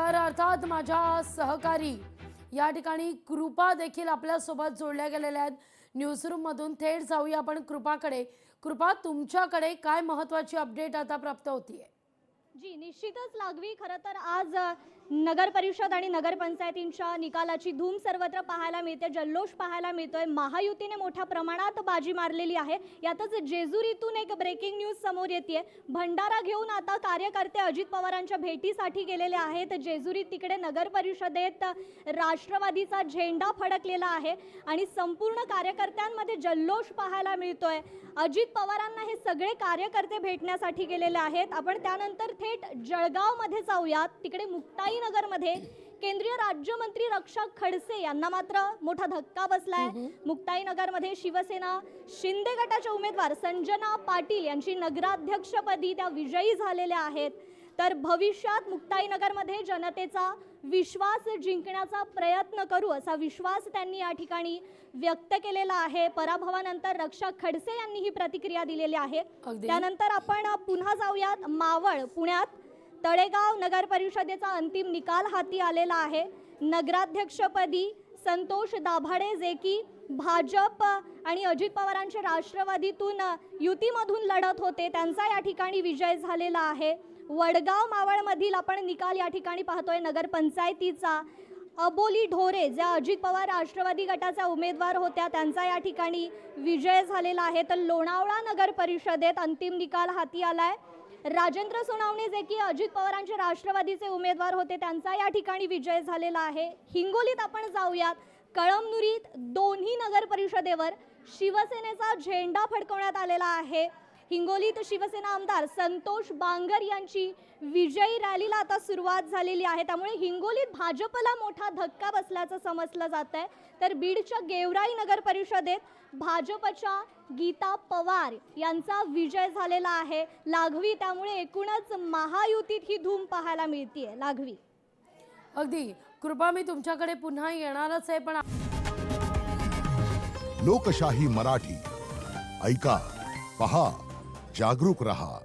तर अर्थात माझ्या सहकारी या ठिकाणी कृपा देखील आपल्या सोबत जोडल्या गेलेल्या आहेत न्यूजरूम मधून। थेट जाऊया आपण कृपाकडे। कृपा, तुमच्याकडे काय महत्त्वाची अपडेट आता प्राप्त होतीये? जी निश्चितच लागवी खरं तर आज नगर परिषद आणि नगरपंचायतींच्या निकालाची धूम सर्वत्र पाहायला मिळते, जल्लोष पाहायला मिळतोय। महायुतीने मोठ्या प्रमाणात बाजी मारलेली आहे। यातच जेजुरीतून एक ब्रेकिंग न्यूज समोर येते। भंडारा घेऊन आता कार्यकर्ते अजित पवारांच्या भेटीसाठी गेलेले आहेत जेजुरीत। तिकडे नगर परिषदेत राष्ट्रवादीचा झेंडा फडकलेला आहे आणि संपूर्ण कार्यकर्त्यांमध्ये जल्लोष पाहायला मिळतोय। अजित पवारांना हे सगळे कार्यकर्ते भेटण्यासाठी गेलेले आहेत। आपण त्यानंतर थेट जळगावमध्ये जाऊयात। तिकडे मुक्ताईनगरमध्ये केंद्रीय राज्यमंत्री रक्षा खडसे यांना मात्र मोठा धक्का बसलाय। मुक्ताईनगरमध्ये शिवसेना शिंदे गटाचे उमेदवार संजना पाटील यांची नगराध्यक्षपदी त्या विजयी झालेल्या आहेत। तर भविष्यात मुक्ताईनगरमध्ये जनतेचा विश्वास जिंकण्याचा प्रयत्न करू असा विश्वास त्यांनी या ठिकाणी व्यक्त केलेला आहे। पराभवानंतर रक्षा खडसे यांनी ही प्रतिक्रिया दिलेली आहे। त्यानंतर आपण पुन्हा जाऊयात मावळ पुण्यात। तळेगाव नगर परिषदेचा अंतिम निकाल हाती आलेला आहे। नगराध्यक्षपदी संतोष दाभाडे जे की भाजप आणि अजित पवारांच्या राष्ट्रवादीतून युतीमधून लढत होते, त्यांचा या ठिकाणी विजय झालेला आहे। वडगाव मावळमधील आपण निकाल या ठिकाणी पाहतोय नगरपंचायतीचा। अबोली ढोरे ज्या अजित पवार राष्ट्रवादी गटाच्या उमेदवार होत्या, त्यांचा या ठिकाणी विजय झालेला आहे। तर लोणावळा नगर परिषदेत अंतिम निकाल हाती आलाय। राजेंद्र सोनावणे जे की अजित पवारांचे राष्ट्रवादीचे उमेदवार होते, त्यांचा या ठिकाणी विजय झालेला आहे। हिंगोलीत आपण जाऊयात। कळमनुरीत दोन्ही नगर परिषदेवर शिवसेनेचा झेंडा फडकवण्यात आलेला आहे। हिंगोलीत शिवसेना आमदार संतोष बांगर यांची विजयी रॅलीला आता सुरुवात झालेली आहे। त्यामुळे हिंगोलीत भाजपला मोठा धक्का बसल्याचं समजलं जात आहे। तर बीडच्या गेवराई नगर परिषदेत भाजपच्या गीता पवार यांचा विजय झालेला आहे लागवी। त्यामुळे एकूणच महायुतीत ही धूम पाहायला मिळतेय लागवी। अगदी कृपा, मी तुमच्याकडे पुन्हा येणारच आहे, पण लोकशाही मराठी ऐका, पहा, जागरूक रहा।